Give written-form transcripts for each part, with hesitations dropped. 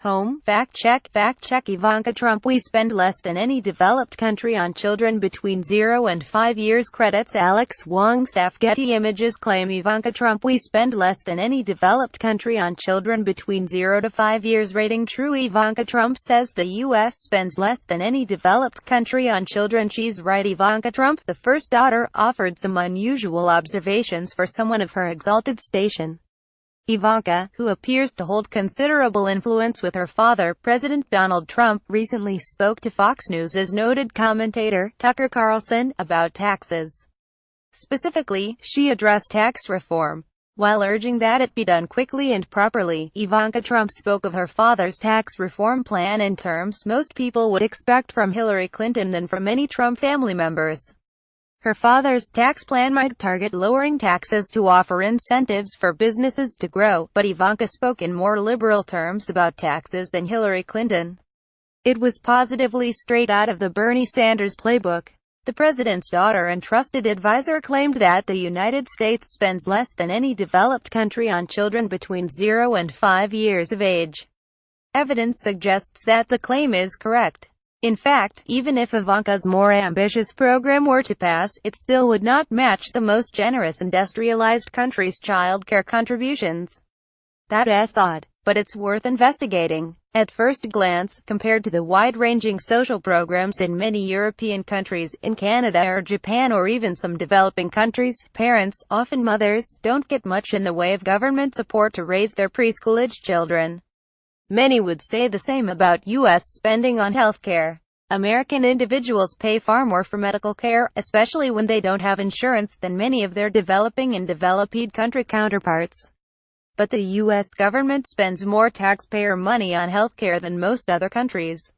Home, fact check, Ivanka Trump. We spend less than any developed country on children between 0 and 5 years. Credits Alex WongStaffGetty. Images claim Ivanka Trump. We spend less than any developed country on children between 0 to 5 years. Rating true. Ivanka Trump says the U.S. spends less than any developed country on children. She's right. Ivanka Trump, the first daughter, offered some unusual observations for someone of her exalted station. Ivanka, who appears to hold considerable influence with her father, President Donald Trump, recently spoke to Fox News' noted commentator, Tucker Carlson, about taxes. Specifically, she addressed tax reform. While urging that it be done quickly and properly, Ivanka Trump spoke of her father's tax reform plan in terms most people would expect from Hillary Clinton than from many Trump family members. Her father's tax plan might target lowering taxes to offer incentives for businesses to grow, but Ivanka spoke in more liberal terms about taxes than Hillary Clinton. It was positively straight out of the Bernie Sanders playbook. The president's daughter and trusted advisor claimed that the United States spends less than any developed country on children between 0 and 5 years of age. Evidence suggests that the claim is correct. In fact, even if Ivanka's more ambitious program were to pass, it still would not match the most generous industrialized countries' child care contributions. That's odd, but it's worth investigating. At first glance, compared to the wide-ranging social programs in many European countries, in Canada or Japan or even some developing countries, parents, often mothers, don't get much in the way of government support to raise their preschool-aged children. Many would say the same about U.S. spending on healthcare. American individuals pay far more for medical care, especially when they don't have insurance, than many of their developing and developed country counterparts. But the U.S. government spends more taxpayer money on healthcare than most other countries.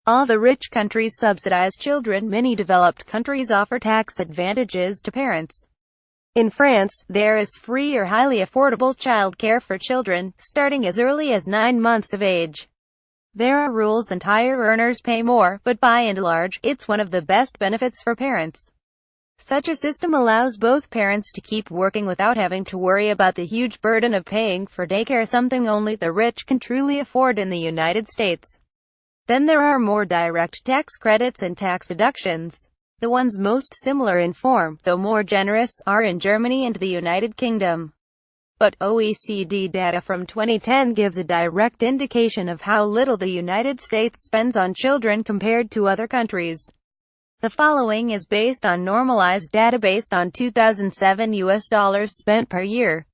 All the rich countries subsidize children. Many developed countries offer tax advantages to parents. In France, there is free or highly affordable child care for children, starting as early as 9 months of age. There are rules and higher earners pay more, but by and large, it's one of the best benefits for parents. Such a system allows both parents to keep working without having to worry about the huge burden of paying for daycare, something only the rich can truly afford in the United States. Then there are more direct tax credits and tax deductions. The ones most similar in form, though more generous, are in Germany and the United Kingdom. But OECD data from 2010 gives a direct indication of how little the United States spends on children compared to other countries. The following is based on normalized data based on 2007 US dollars spent per year.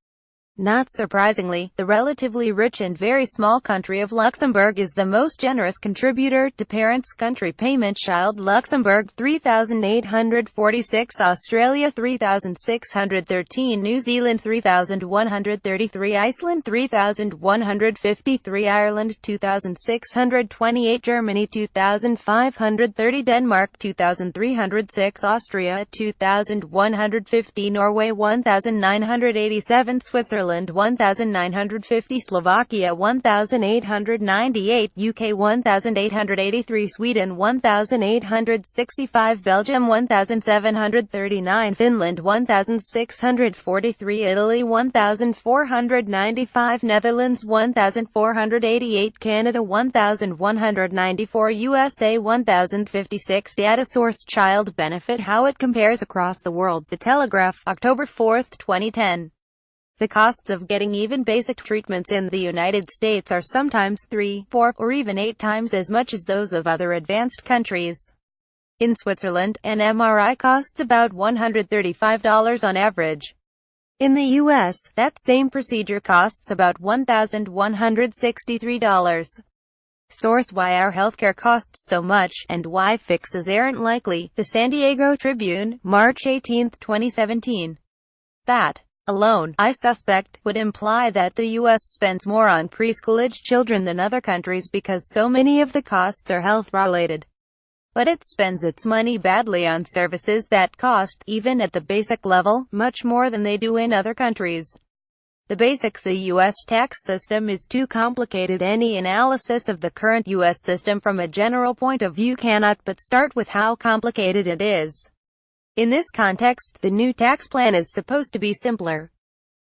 Not surprisingly, the relatively rich and very small country of Luxembourg is the most generous contributor to parents' country payment. Child Luxembourg $3,846, Australia $3,613, New Zealand $3,133, Iceland $3,153, Ireland $2,628, Germany $2,530, Denmark $2,306, Austria $2,150, Norway $1,987, Switzerland 1,950, Slovakia 1,898, UK 1,883, Sweden 1,865, Belgium 1,739, Finland 1,643, Italy 1,495, Netherlands 1,488, Canada 1,194, USA 1,056. Data source: Child benefit. How it compares across the world. The Telegraph, October 4, 2010. The costs of getting even basic treatments in the United States are sometimes 3, 4, or even 8 times as much as those of other advanced countries. In Switzerland, an MRI costs about $135 on average. In the U.S., that same procedure costs about $1,163. Source: Why our healthcare costs so much, and why fixes aren't likely. The San Diego Tribune, March 18, 2017. That alone, I suspect, would imply that the U.S. spends more on preschool-aged children than other countries because so many of the costs are health-related. But it spends its money badly on services that cost, even at the basic level, much more than they do in other countries. The basics: the U.S. tax system is too complicated. Any analysis of the current U.S. system from a general point of view cannot but start with how complicated it is. In this context, the new tax plan is supposed to be simpler.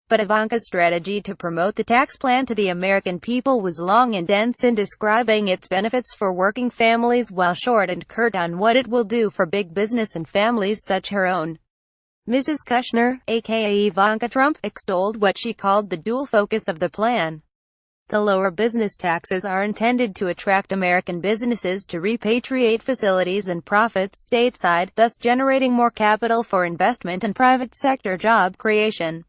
But Ivanka's strategy to promote the tax plan to the American people was long and dense in describing its benefits for working families while short and curt on what it will do for big business and families such her own. Mrs. Kushner, aka Ivanka Trump, extolled what she called the dual focus of the plan. The lower business taxes are intended to attract American businesses to repatriate facilities and profits stateside, thus generating more capital for investment and private sector job creation.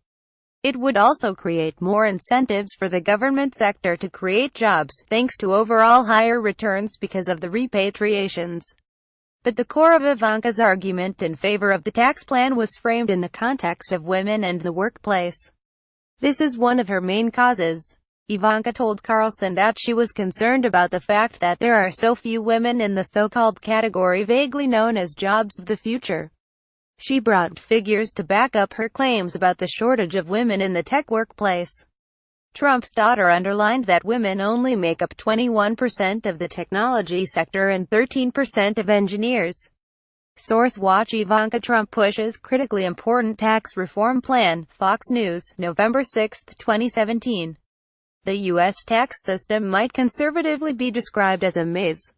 It would also create more incentives for the government sector to create jobs, thanks to overall higher returns because of the repatriations. But the core of Ivanka's argument in favor of the tax plan was framed in the context of women and the workplace. This is one of her main causes. Ivanka told Carlson that she was concerned about the fact that there are so few women in the so-called category vaguely known as jobs of the future. She brought figures to back up her claims about the shortage of women in the tech workplace. Trump's daughter underlined that women only make up 21% of the technology sector and 13% of engineers. Source: Watch Ivanka Trump pushes critically important tax reform plan, Fox News, November 6, 2017. The U.S. tax system might conservatively be described as a maze.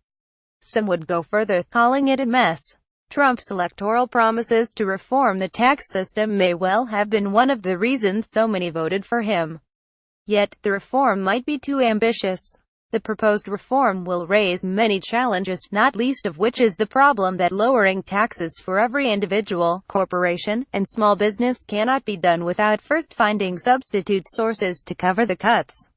Some would go further, calling it a mess. Trump's electoral promises to reform the tax system may well have been one of the reasons so many voted for him. Yet, the reform might be too ambitious. The proposed reform will raise many challenges, not least of which is the problem that lowering taxes for every individual, corporation, and small business cannot be done without first finding substitute sources to cover the cuts.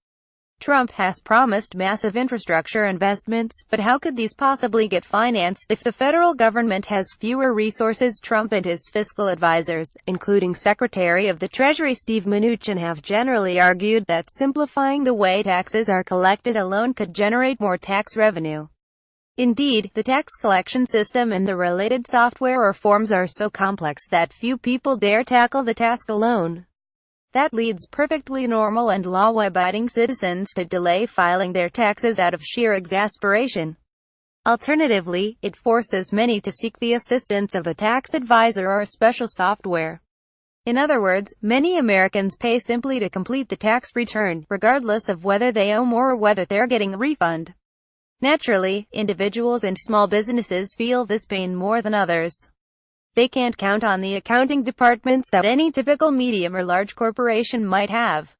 Trump has promised massive infrastructure investments, but how could these possibly get financed if the federal government has fewer resources? Trump and his fiscal advisors, including Secretary of the Treasury Steve Mnuchin, have generally argued that simplifying the way taxes are collected alone could generate more tax revenue. Indeed, the tax collection system and the related software or forms are so complex that few people dare tackle the task alone. That leads perfectly normal and law-abiding citizens to delay filing their taxes out of sheer exasperation. Alternatively, it forces many to seek the assistance of a tax advisor or a special software. In other words, many Americans pay simply to complete the tax return, regardless of whether they owe more or whether they're getting a refund. Naturally, individuals and small businesses feel this pain more than others. They can't count on the accounting departments that any typical medium or large corporation might have.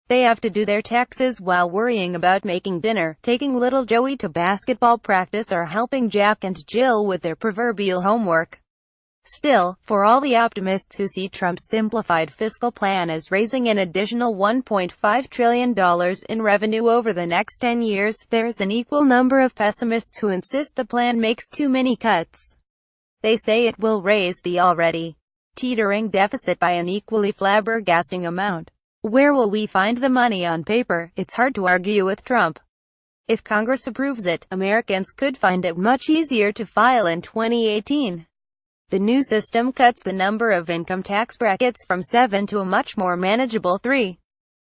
They have to do their taxes while worrying about making dinner, taking little Joey to basketball practice, or helping Jack and Jill with their proverbial homework. Still, for all the optimists who see Trump's simplified fiscal plan as raising an additional $1.5 trillion in revenue over the next 10 years, there's an equal number of pessimists who insist the plan makes too many cuts. They say it will raise the already teetering deficit by an equally flabbergasting amount. Where will we find the money? On paper, it's hard to argue with Trump. If Congress approves it, Americans could find it much easier to file in 2018. The new system cuts the number of income tax brackets from 7 to a much more manageable 3.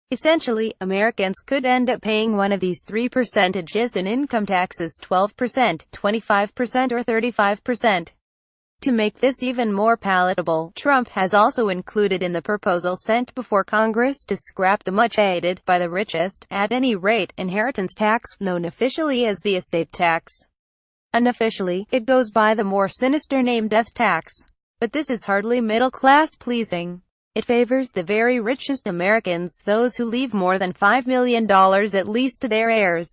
Essentially, Americans could end up paying one of these 3 percentages in income taxes: 12%, 25%, or 35%. To make this even more palatable, Trump has also included in the proposal sent before Congress to scrap the much-hated, by the richest, at any rate, inheritance tax, known officially as the estate tax. Unofficially, it goes by the more sinister name death tax. But this is hardly middle-class pleasing. It favors the very richest Americans, those who leave more than $5 million at least to their heirs.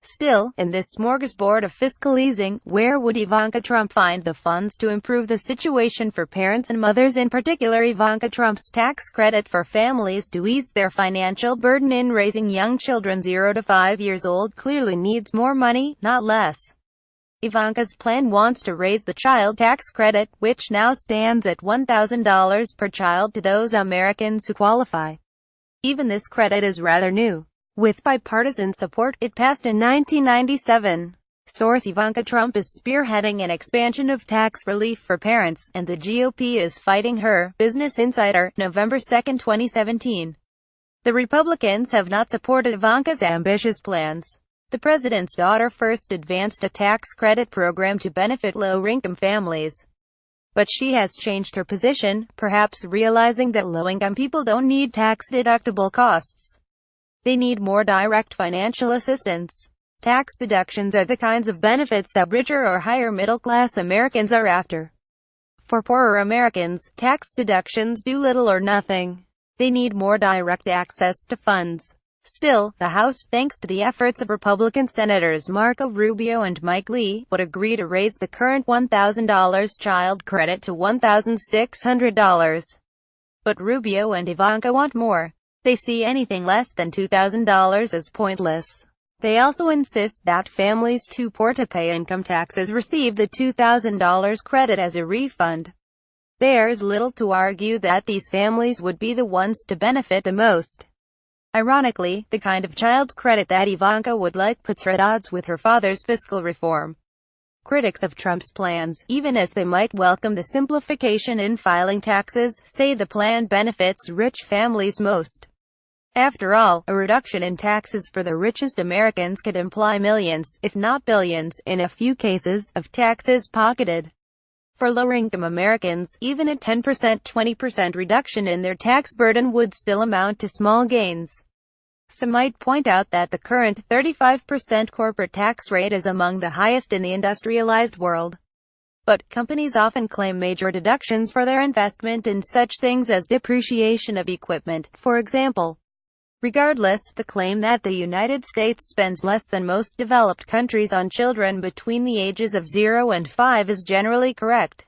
Still, in this smorgasbord of fiscal easing, where would Ivanka Trump find the funds to improve the situation for parents and mothers? In particular, Ivanka Trump's tax credit for families to ease their financial burden in raising young children 0 to 5 years old clearly needs more money, not less. Ivanka's plan wants to raise the child tax credit, which now stands at $1,000 per child, to those Americans who qualify. Even this credit is rather new. With bipartisan support, it passed in 1997. Source: Ivanka Trump is spearheading an expansion of tax relief for parents, and the GOP is fighting her. Business Insider, November 2, 2017. The Republicans have not supported Ivanka's ambitious plans. The president's daughter first advanced a tax credit program to benefit low-income families. But she has changed her position, perhaps realizing that low-income people don't need tax-deductible costs. They need more direct financial assistance. Tax deductions are the kinds of benefits that richer or higher middle-class Americans are after. For poorer Americans, tax deductions do little or nothing. They need more direct access to funds. Still, the House, thanks to the efforts of Republican Senators Marco Rubio and Mike Lee, would agree to raise the current $1,000 child credit to $1,600. But Rubio and Ivanka want more. They see anything less than $2,000 as pointless. They also insist that families too poor to pay income taxes receive the $2,000 credit as a refund. There's little to argue that these families would be the ones to benefit the most. Ironically, the kind of child credit that Ivanka would like puts her at odds with her father's fiscal reform. Critics of Trump's plans, even as they might welcome the simplification in filing taxes, say the plan benefits rich families most. After all, a reduction in taxes for the richest Americans could imply millions, if not billions, in a few cases, of taxes pocketed. For lower-income Americans, even a 10%, 20% reduction in their tax burden would still amount to small gains. Some might point out that the current 35% corporate tax rate is among the highest in the industrialized world. But companies often claim major deductions for their investment in such things as depreciation of equipment, for example. Regardless, the claim that the United States spends less than most developed countries on children between the ages of 0 and 5 is generally correct.